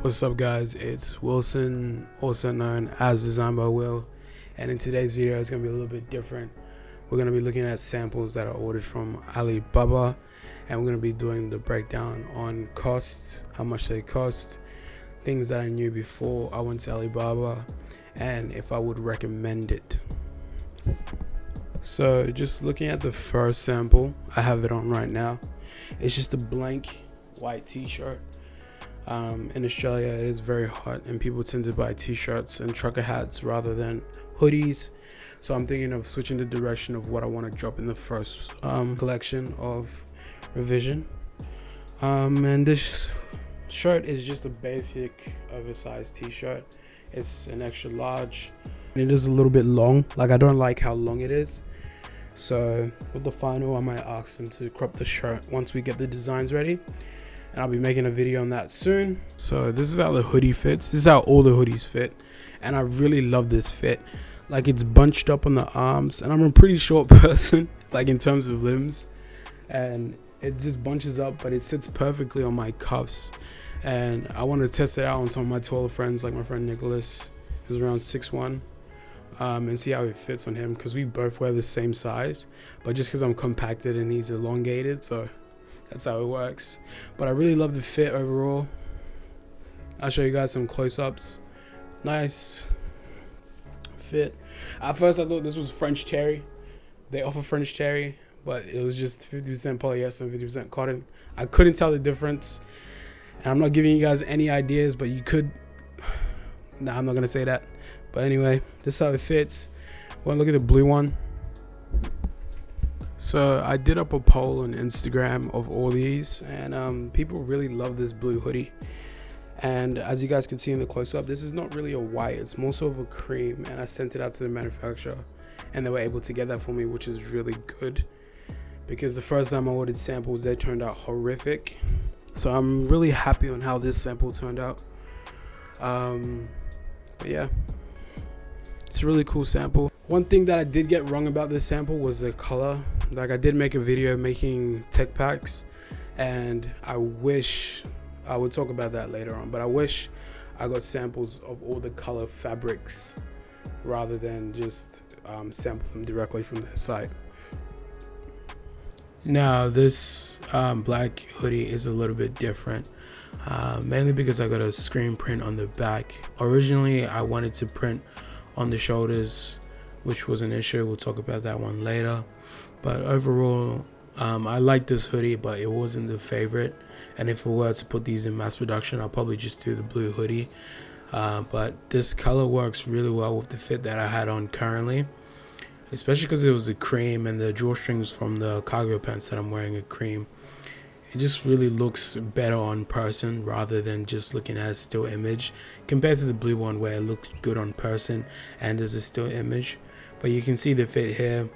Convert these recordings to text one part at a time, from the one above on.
What's up guys, it's Wilson, also known as Design by Will, and in today's video it's going to be a little bit different. We're going to be looking at samples that are ordered from Alibaba, and we're going to be doing the breakdown on costs, how much they cost, things that I knew before I went to Alibaba, and if I would recommend it. So just looking at the first sample, I have it on right now. It's just a blank white t-shirt. In Australia it is very hot and people tend to buy t-shirts and trucker hats rather than hoodies, so I'm thinking of switching the direction of what I want to drop in the first collection of revision. And this shirt is just a basic oversized t-shirt. It's an extra large and it is a little bit long. Like, I don't like how long it is, so with the final I might ask them to crop the shirt once we get the designs ready, and I'll be making a video on that soon. So this is how the hoodie fits. This is how all the hoodies fit, and I really love this fit. Like, it's bunched up on the arms, and I'm a pretty short person, like in terms of limbs, and it just bunches up, but it sits perfectly on my cuffs. And I want to test it out on some of my taller friends, like my friend Nicholas, who's around 6'1", and see how it fits on him, because we both wear the same size, but just because I'm compacted and he's elongated, so that's how it works. But I really love the fit overall. I'll show you guys some close-ups. Nice fit. At first I thought this was French terry. They offer French terry, but it was just 50% polyester and 50% cotton. I couldn't tell the difference, and I'm not giving you guys any ideas, but you could. Nah, I'm not gonna say that. But anyway, this is how it fits. Well, look at the blue one. So I did up a poll on Instagram of all these, and people really love this blue hoodie. And as you guys can see in the close-up, this is not really a white, it's more so of a cream, and I sent it out to the manufacturer and they were able to get that for me, which is really good, because the first time I ordered samples they turned out horrific. So I'm really happy on how this sample turned out. But yeah, it's a really cool sample. One thing that I did get wrong about this sample was the color. Like, I did make a video making tech packs, and I wish I would talk about that later on, but I wish I got samples of all the color fabrics rather than just sample them directly from their site. Now this black hoodie is a little bit different, mainly because I got a screen print on the back. Originally I wanted to print on the shoulders, which was an issue. We'll talk about that one later. But overall, I like this hoodie, but it wasn't the favorite. And if I were to put these in mass production, I'll probably just do the blue hoodie. But this color works really well with the fit that I had on currently, especially because it was a cream and the drawstrings from the cargo pants that I'm wearing are cream. It just really looks better on person rather than just looking at a still image, compared to the blue one where it looks good on person and as a still image. But you can see the fit here.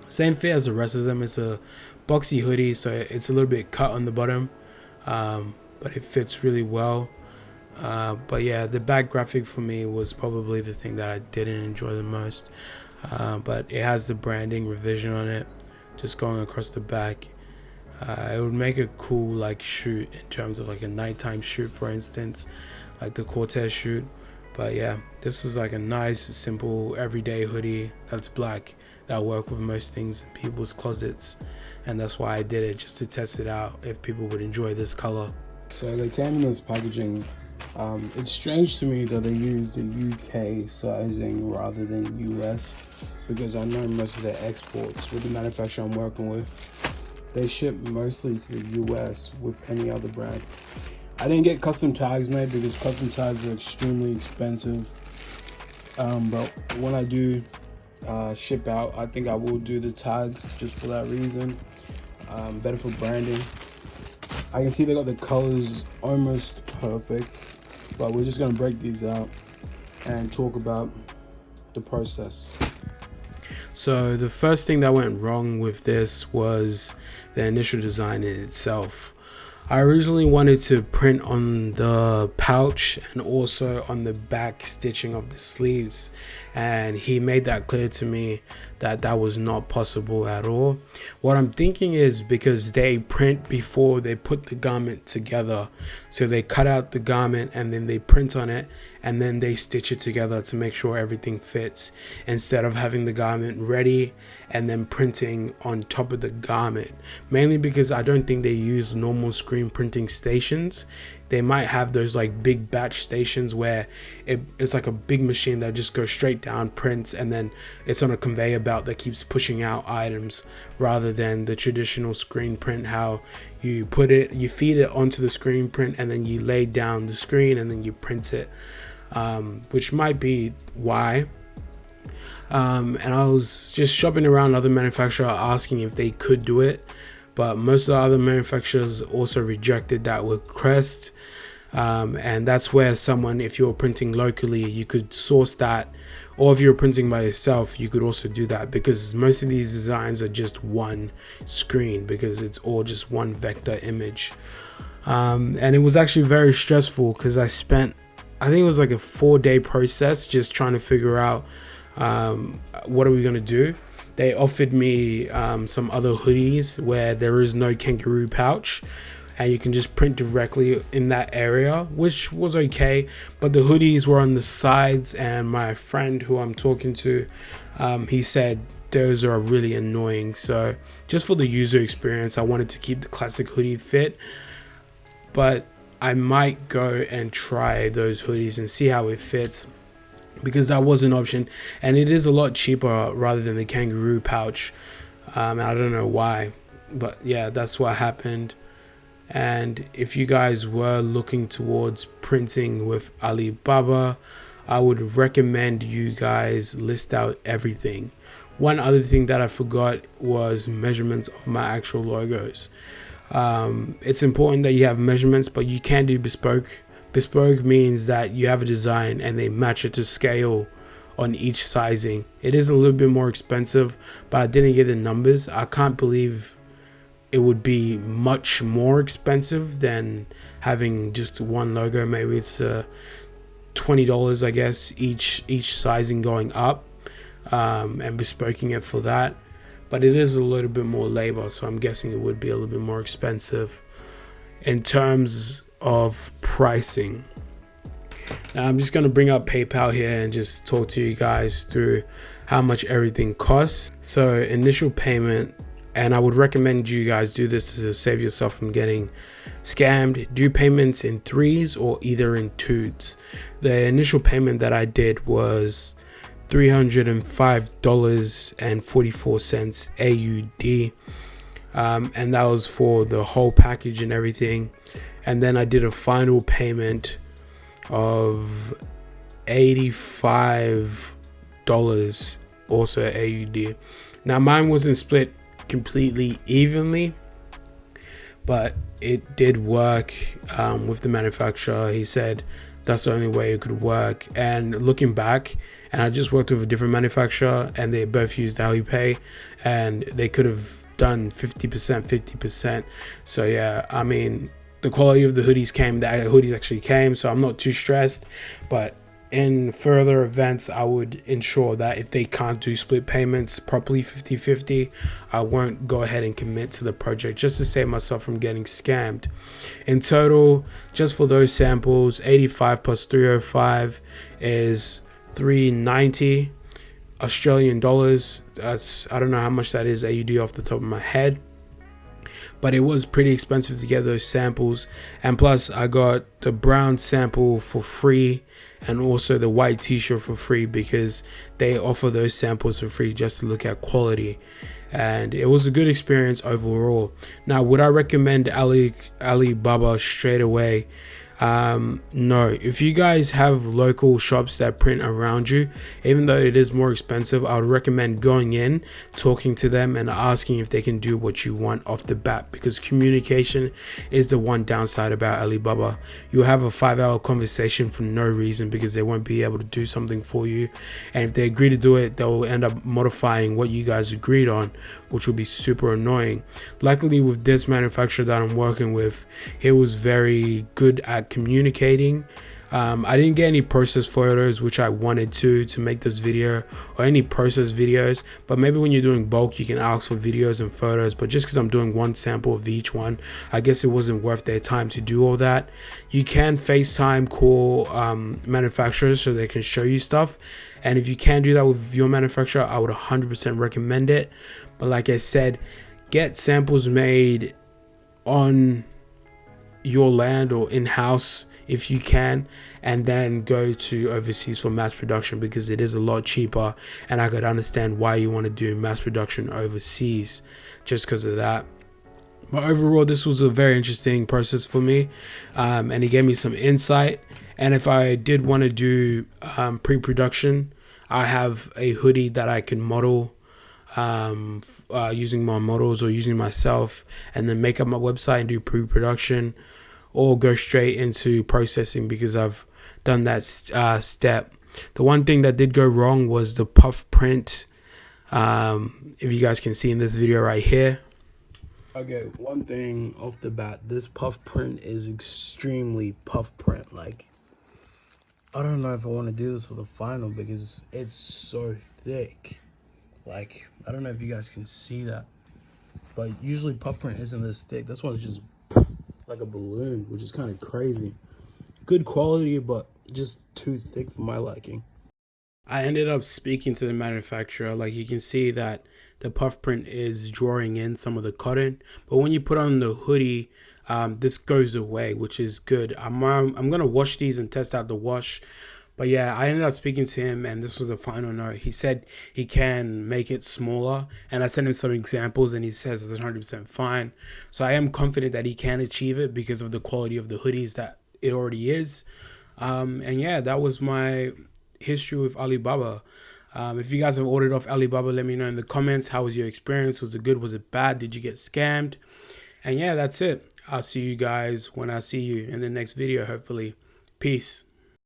Same fit as the rest of them. It's a boxy hoodie, so it's a little bit cut on the bottom, but it fits really well. But yeah, the back graphic for me was probably the thing that I didn't enjoy the most. But it has the branding revision on it, just going across the back. It would make a cool like shoot in terms of like a nighttime shoot, for instance, like the Cortez shoot. But yeah, this was like a nice, simple, everyday hoodie that's black that work with most things in people's closets, and that's why I did it, just to test it out if people would enjoy this color. So they came in this packaging. It's strange to me that they use the UK sizing rather than US, because I know most of their exports with the manufacturer I'm working with, they ship mostly to the US with any other brand. I didn't get custom tags made because custom tags are extremely expensive, but when I do ship out, I think I will do the tags just for that reason. Better for branding. I can see they got the colors almost perfect, but we're just gonna break these out and talk about the process. So the first thing that went wrong with this was the initial design in itself. I originally wanted to print on the pouch and also on the back stitching of the sleeves, and he made that clear to me that that was not possible at all. What I'm thinking is, because they print before they put the garment together, so they cut out the garment and then they print on it and then they stitch it together to make sure everything fits, instead of having the garment ready and then printing on top of the garment. Mainly because I don't think they use normal screen printing stations. They might have those like big batch stations where it's like a big machine that just goes straight down, prints, and then it's on a conveyor belt that keeps pushing out items, rather than the traditional screen print, how you feed it onto the screen print and then you lay down the screen and then you print it, which might be why. And I was just shopping around other manufacturers asking if they could do it, but most of the other manufacturers also rejected that with Crest. And that's where if you're printing locally, you could source that, or if you're printing by yourself, you could also do that, because most of these designs are just one screen, because it's all just one vector image. And it was actually very stressful, because I think it was like a 4-day process just trying to figure out what are we gonna do. They offered me some other hoodies where there is no kangaroo pouch and you can just print directly in that area, which was okay, but the hoodies were on the sides, and my friend who I'm talking to, he said those are really annoying. So just for the user experience, I wanted to keep the classic hoodie fit, but I might go and try those hoodies and see how it fits, because that was an option, and it is a lot cheaper rather than the kangaroo pouch. I don't know why, but yeah, that's what happened. And if you guys were looking towards printing with Alibaba, I would recommend you guys list out everything. One other thing that I forgot was measurements of my actual logos. It's important that you have measurements, but you can do bespoke. Bespoke means that you have a design and they match it to scale on each sizing. It is a little bit more expensive, but I didn't get the numbers. I can't believe it would be much more expensive than having just one logo. Maybe it's $20, I guess, each sizing going up, and bespoking it for that. But it is a little bit more labor, so I'm guessing it would be a little bit more expensive in terms of pricing. Now I'm just going to bring up PayPal here and just talk to you guys through how much everything costs. So initial payment, and I would recommend you guys do this to save yourself from getting scammed. Do payments in 3s or either in 2s. The initial payment that I did was $305.44 AUD, and that was for the whole package and everything. And then I did a final payment of $85 also AUD. Now mine wasn't split completely evenly, but it did work with the manufacturer. He said that's the only way it could work. And looking back, and I just worked with a different manufacturer and they both used Alipay, and they could have done 50%. So yeah, I mean, the quality of the hoodies actually came, so I'm not too stressed. But in further events, I would ensure that if they can't do split payments properly 50-50, I won't go ahead and commit to the project, just to save myself from getting scammed. In total, just for those samples, 85 plus 305 is 390 Australian dollars. That's, I don't know how much that is AUD off the top of my head, but it was pretty expensive to get those samples. And plus I got the brown sample for free and also the white t-shirt for free, because they offer those samples for free just to look at quality. And it was a good experience overall. Now, would I recommend Alibaba straight away? No, if you guys have local shops that print around you, even though it is more expensive, I would recommend going in, talking to them and asking if they can do what you want off the bat, because communication is the one downside about Alibaba. You'll have a 5-hour conversation for no reason because they won't be able to do something for you, and if they agree to do it, they'll end up modifying what you guys agreed on, which will be super annoying. Luckily with this manufacturer that I'm working with, he was very good at communicating. I didn't get any process photos, which I wanted to make this video, or any process videos, but maybe when you're doing bulk you can ask for videos and photos, but just because I'm doing one sample of each one, I guess it wasn't worth their time to do all that. You can FaceTime call manufacturers so they can show you stuff, and if you can do that with your manufacturer, I would 100% recommend it. But like I said, get samples made on your land or in-house if you can, and then go to overseas for mass production, because it is a lot cheaper, and I could understand why you want to do mass production overseas just because of that. But overall, this was a very interesting process for me, and it gave me some insight. And if I did want to do pre-production, I have a hoodie that I can model using my models or using myself, and then make up my website and do pre-production, or go straight into processing, because I've done that step. The one thing that did go wrong was the puff print. If you guys can see in this video right here. Okay, one thing off the bat, this puff print is extremely puff print. Like, I don't know if I want to do this for the final because it's so thick. Like, I don't know if you guys can see that, but usually puff print isn't this thick. This one is just like a balloon, which is kind of crazy. Good quality, but just too thick for my liking. I ended up speaking to the manufacturer. Like, you can see that the puff print is drawing in some of the cotton, but when you put on the hoodie, this goes away, which is good. I'm gonna wash these and test out the wash. But yeah, I ended up speaking to him, and this was the final note. He said he can make it smaller, and I sent him some examples, and he says it's 100% fine. So I am confident that he can achieve it because of the quality of the hoodies that it already is. And yeah, that was my history with Alibaba. If you guys have ordered off Alibaba, let me know in the comments. How was your experience? Was it good? Was it bad? Did you get scammed? And yeah, that's it. I'll see you guys when I see you in the next video, hopefully. Peace.